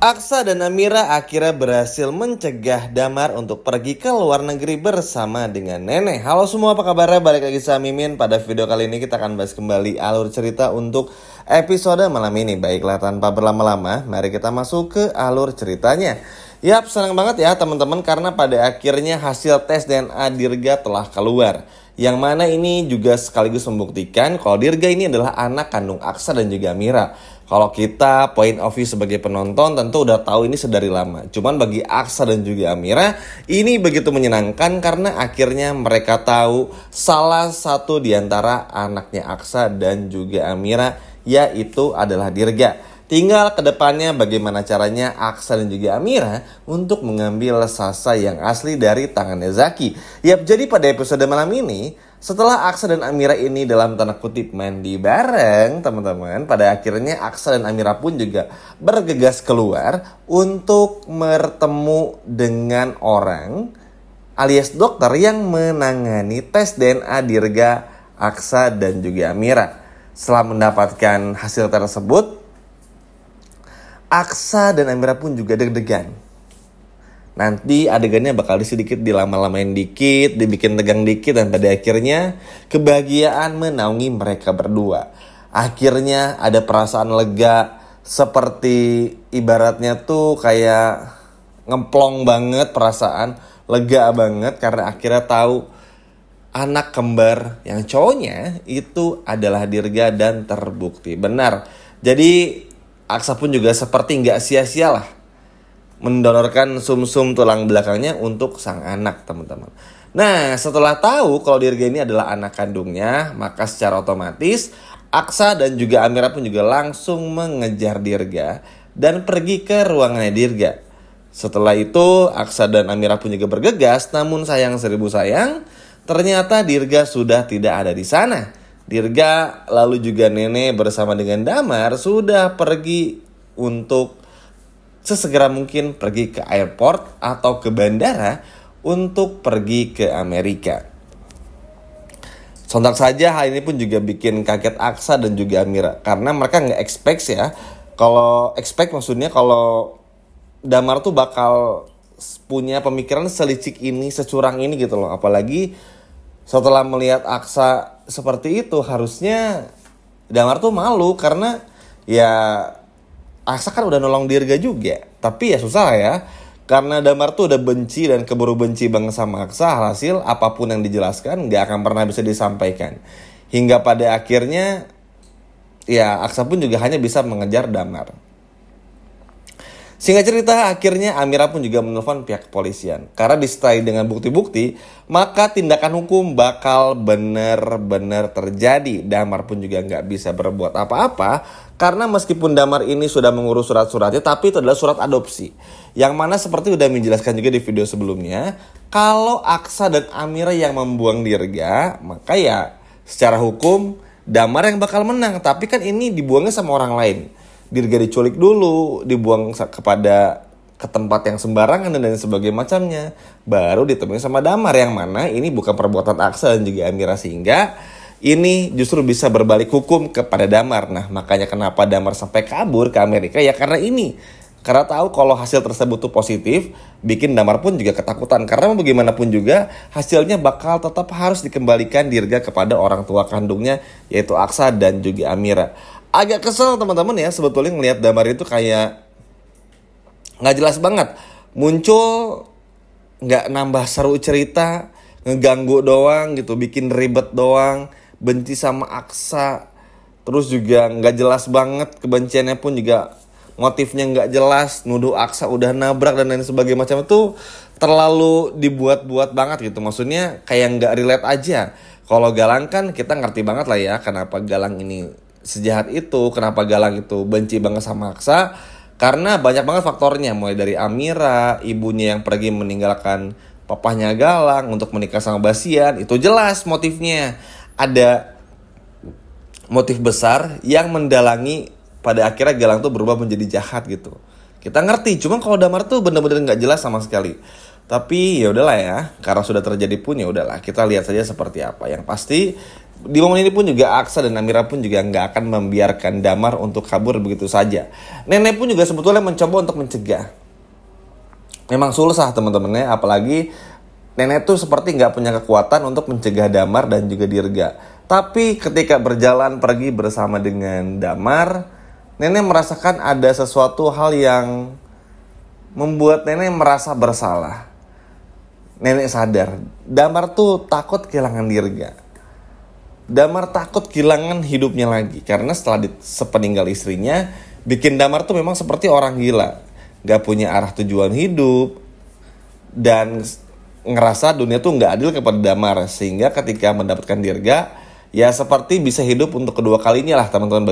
Aksa dan Amira akhirnya berhasil mencegah Damar untuk pergi ke luar negeri bersama dengan nenek. Halo semua, apa kabarnya? Balik lagi sama Mimin. Pada video kali ini kita akan bahas kembali alur cerita untuk episode malam ini. Baiklah, tanpa berlama-lama, mari kita masuk ke alur ceritanya. Yap, senang banget ya teman-teman, karena pada akhirnya hasil tes DNA Dirga telah keluar. Yang mana ini juga sekaligus membuktikan kalau Dirga ini adalah anak kandung Aksa dan juga Amira. Kalau kita point of view sebagai penonton tentu udah tahu ini sedari lama. Cuman bagi Aksa dan juga Amira ini begitu menyenangkan karena akhirnya mereka tahu salah satu di antara anaknya Aksa dan juga Amira yaitu adalah Dirga. Tinggal kedepannya bagaimana caranya Aksa dan juga Amira untuk mengambil Sasa yang asli dari tangannya Zaki. Yap, jadi pada episode malam ini setelah Aksa dan Amira ini dalam tanda kutip mandi bareng teman-teman, pada akhirnya Aksa dan Amira pun juga bergegas keluar untuk bertemu dengan orang alias dokter yang menangani tes DNA Dirga, Aksa dan juga Amira. Setelah mendapatkan hasil tersebut, Aksa dan Amira pun juga deg-degan. Nanti adegannya bakal sedikit dilama-lamain dikit, dibikin tegang dikit, dan pada akhirnya kebahagiaan menaungi mereka berdua. Akhirnya ada perasaan lega, seperti ibaratnya tuh kayak ngeplong banget perasaan, lega banget karena akhirnya tahu anak kembar yang cowoknya itu adalah Dirga dan terbukti benar. Jadi Aksa pun juga seperti nggak sia-sialah mendonorkan sumsum tulang belakangnya untuk sang anak, teman-teman. Nah, setelah tahu kalau Dirga ini adalah anak kandungnya, maka secara otomatis Aksa dan juga Amira pun juga langsung mengejar Dirga dan pergi ke ruangannya Dirga. Setelah itu Aksa dan Amira pun juga bergegas, namun sayang seribu sayang, ternyata Dirga sudah tidak ada di sana. Dirga lalu juga nenek bersama dengan Damar sudah pergi untuk sesegera mungkin pergi ke airport atau ke bandara untuk pergi ke Amerika. Sontak saja hal ini pun juga bikin kaget Aksa dan juga Amira, karena mereka nggak expect ya. Kalau expect maksudnya kalau Damar tuh bakal punya pemikiran selicik ini, securang ini gitu loh. Apalagi setelah melihat Aksa seperti itu, harusnya Damar tuh malu karena ya Aksa kan udah nolong Dirga juga. Tapi ya susah ya, karena Damar tuh udah benci dan keburu benci banget sama Aksa. Hasil apapun yang dijelaskan gak akan pernah bisa disampaikan. Hingga pada akhirnya ya Aksa pun juga hanya bisa mengejar Damar. Singkat cerita, akhirnya Amira pun juga menelpon pihak kepolisian. Karena disertai dengan bukti-bukti, maka tindakan hukum bakal benar-benar terjadi. Damar pun juga nggak bisa berbuat apa-apa, karena meskipun Damar ini sudah mengurus surat-suratnya, tapi itu adalah surat adopsi. Yang mana seperti udah menjelaskan juga di video sebelumnya, kalau Aksa dan Amira yang membuang Dirga, maka ya secara hukum Damar yang bakal menang. Tapi kan ini dibuangnya sama orang lain. Dirga diculik dulu, dibuang ke tempat yang sembarangan dan sebagainya macamnya, baru ditemui sama Damar, yang mana ini bukan perbuatan Aksa dan juga Amira, sehingga ini justru bisa berbalik hukum kepada Damar. Nah, makanya kenapa Damar sampai kabur ke Amerika ya karena ini. Karena tahu kalau hasil tersebut tuh positif, bikin Damar pun juga ketakutan. Karena bagaimanapun juga hasilnya bakal tetap harus dikembalikan Dirga kepada orang tua kandungnya, yaitu Aksa dan juga Amira. Agak kesel teman-teman ya sebetulnya ngelihat Damar itu kayak nggak jelas banget. Muncul nggak nambah seru cerita, ngeganggu doang gitu, bikin ribet doang, benci sama Aksa. Terus juga nggak jelas banget kebenciannya pun juga motifnya nggak jelas, nuduh Aksa udah nabrak dan lain sebagainya macam itu terlalu dibuat-buat banget gitu. Maksudnya kayak nggak relate aja. Kalau Galang kan kita ngerti banget lah ya kenapa Galang ini sejahat itu, kenapa Galang itu benci banget sama Aksa. Karena banyak banget faktornya, mulai dari Amira, ibunya yang pergi meninggalkan papahnya Galang untuk menikah sama Basian. Itu jelas motifnya, ada motif besar yang mendalangi pada akhirnya Galang tuh berubah menjadi jahat gitu. Kita ngerti, cuma kalau Damar tuh bener-bener nggak jelas sama sekali. Tapi ya udahlah ya, karena sudah terjadi pun ya udahlah, kita lihat saja seperti apa. Yang pasti Di momen ini pun juga Aksa dan Amira pun juga nggak akan membiarkan Damar untuk kabur begitu saja. Nenek pun juga sebetulnya mencoba untuk mencegah. Memang susah teman-temannya, apalagi nenek tuh seperti nggak punya kekuatan untuk mencegah Damar dan juga Dirga. Tapi ketika berjalan pergi bersama dengan Damar, nenek merasakan ada sesuatu hal yang membuat nenek merasa bersalah. Nenek sadar, Damar tuh takut kehilangan Dirga. Damar takut kehilangan hidupnya lagi. Karena setelah sepeninggal istrinya, bikin Damar tuh memang seperti orang gila. Gak punya arah tujuan hidup. Dan ngerasa dunia tuh gak adil kepada Damar. Sehingga ketika mendapatkan Dirga, ya seperti bisa hidup untuk kedua kalinya lah teman-teman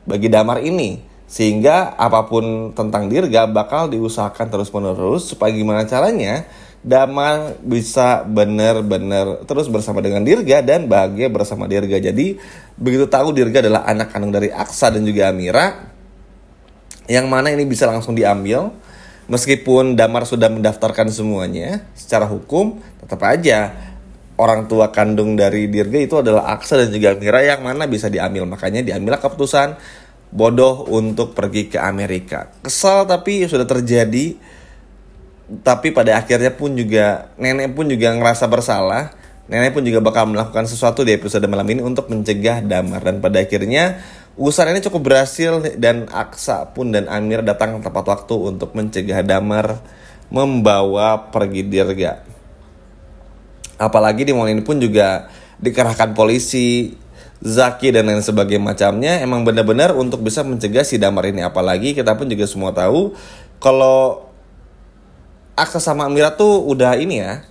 bagi Damar ini. Sehingga apapun tentang Dirga bakal diusahakan terus-menerus supaya gimana caranya Damar bisa benar-benar terus bersama dengan Dirga dan bahagia bersama Dirga. Jadi begitu tahu Dirga adalah anak kandung dari Aksa dan juga Amira, yang mana ini bisa langsung diambil. Meskipun Damar sudah mendaftarkan semuanya secara hukum, tetap aja orang tua kandung dari Dirga itu adalah Aksa dan juga Amira, yang mana bisa diambil. Makanya diambillah keputusan bodoh untuk pergi ke Amerika. Kesal tapi sudah terjadi. Tapi pada akhirnya pun juga nenek pun juga ngerasa bersalah. Nenek pun juga bakal melakukan sesuatu di episode malam ini untuk mencegah Damar. Dan pada akhirnya usaha ini cukup berhasil, dan Aksa pun dan Amir datang tepat waktu untuk mencegah Damar membawa pergi Dirga. Apalagi di momen ini pun juga dikerahkan polisi, Zaki dan lain sebagainya macamnya, emang benar-benar untuk bisa mencegah si Damar ini. Apalagi kita pun juga semua tahu kalau Aksa sama Amira tuh udah ini ya,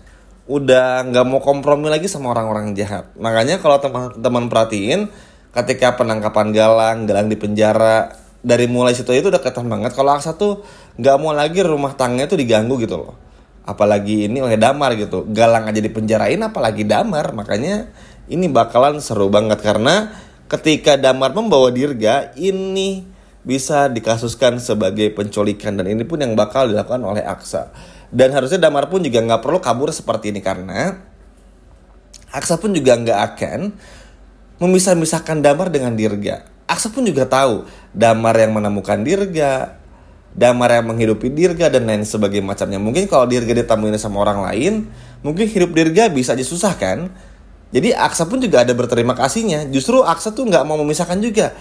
udah nggak mau kompromi lagi sama orang-orang jahat. Makanya kalau teman-teman perhatiin, ketika penangkapan Galang di penjara, dari mulai situ itu udah kelihatan banget kalau Aksa tuh nggak mau lagi rumah tangganya tuh diganggu gitu loh. Apalagi ini oleh Damar gitu. Galang aja dipenjarain, apalagi Damar. Makanya ini bakalan seru banget, karena ketika Damar membawa Dirga, ini bisa dikasuskan sebagai penculikan, dan ini pun yang bakal dilakukan oleh Aksa. Dan harusnya Damar pun juga nggak perlu kabur seperti ini, karena Aksa pun juga nggak akan memisah-misahkan Damar dengan Dirga. Aksa pun juga tahu Damar yang menemukan Dirga, Damar yang menghidupi Dirga, dan lain sebagainya macamnya. Mungkin kalau Dirga ditemuin sama orang lain, mungkin hidup Dirga bisa aja susah kan. Jadi Aksa pun juga ada berterima kasihnya. Justru Aksa tuh nggak mau memisahkan juga.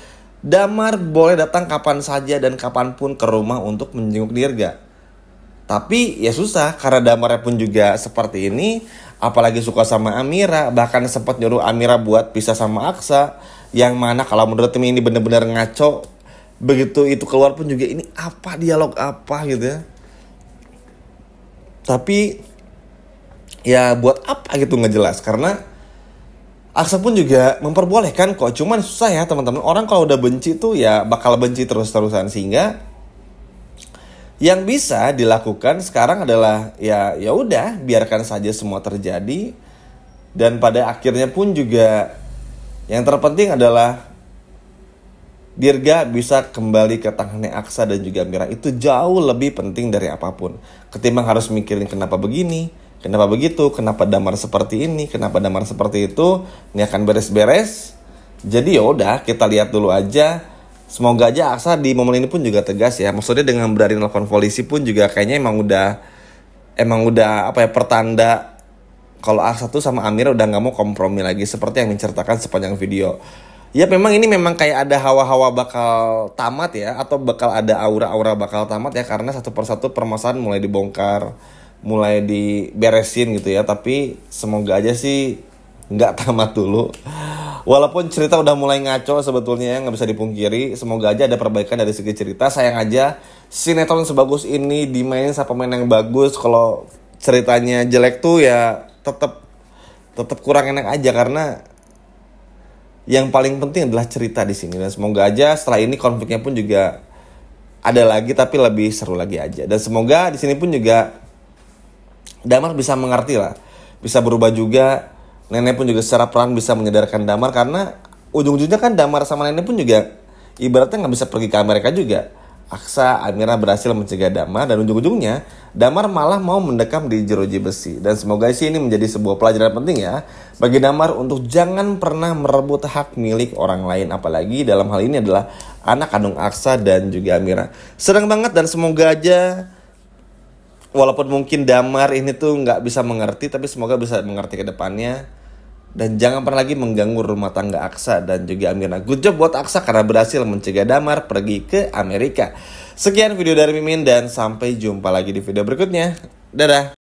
Damar boleh datang kapan saja dan kapanpun ke rumah untuk menjenguk Dirga. Tapi ya susah, karena Damarnya pun juga seperti ini. Apalagi suka sama Amira. Bahkan sempat nyuruh Amira buat pisah sama Aksa. Yang mana kalau menurut tim ini benar-benar ngaco. Begitu itu keluar pun juga, ini apa, dialog apa gitu ya. Tapi ya buat apa gitu nggak jelas. Karena Aksa pun juga memperbolehkan kok. Cuman susah ya teman-teman. Orang kalau udah benci tuh ya bakal benci terus-terusan. Sehingga yang bisa dilakukan sekarang adalah ya udah biarkan saja semua terjadi. Dan pada akhirnya pun juga yang terpenting adalah Dirga bisa kembali ke tangannya Aksa dan juga Amira. Itu jauh lebih penting dari apapun. Ketimbang harus mikirin kenapa begini, kenapa begitu, kenapa Damar seperti ini, kenapa Damar seperti itu. Ini akan beres-beres. Jadi ya udah, kita lihat dulu aja. Semoga aja Aksa di momen ini pun juga tegas ya. Maksudnya dengan berani nelfon polisi pun juga kayaknya emang udah apa ya, pertanda kalau Aksa tuh sama Amira udah nggak mau kompromi lagi, seperti yang menceritakan sepanjang video. Ya memang ini memang kayak ada hawa-hawa bakal tamat ya, atau bakal ada aura-aura bakal tamat ya, karena satu persatu permasalahan mulai dibongkar, mulai diberesin gitu ya. Tapi semoga aja sih nggak tamat dulu. Walaupun cerita udah mulai ngaco sebetulnya, nggak bisa dipungkiri. Semoga aja ada perbaikan dari segi cerita. Sayang aja sinetron sebagus ini dimainin sama pemain yang bagus, kalau ceritanya jelek tuh ya tetap kurang enak aja, karena yang paling penting adalah cerita di sini. Dan semoga aja setelah ini konfliknya pun juga ada lagi, tapi lebih seru lagi aja. Dan semoga di sini pun juga Damar bisa mengerti lah, bisa berubah juga. Nenek pun juga secara peran bisa menyadarkan Damar, karena ujung-ujungnya kan Damar sama nenek pun juga ibaratnya nggak bisa pergi ke Amerika juga. Aksa, Amira berhasil mencegah Damar dan ujung-ujungnya Damar malah mau mendekam di jeruji besi. Dan semoga sih ini menjadi sebuah pelajaran penting ya bagi Damar untuk jangan pernah merebut hak milik orang lain, apalagi dalam hal ini adalah anak kandung Aksa dan juga Amira. Senang banget dan semoga aja walaupun mungkin Damar ini tuh nggak bisa mengerti, tapi semoga bisa mengerti ke depannya. Dan jangan pernah lagi mengganggu rumah tangga Aksa dan juga Amira. Good job buat Aksa karena berhasil mencegah Damar pergi ke Amerika. Sekian video dari Mimin dan sampai jumpa lagi di video berikutnya. Dadah.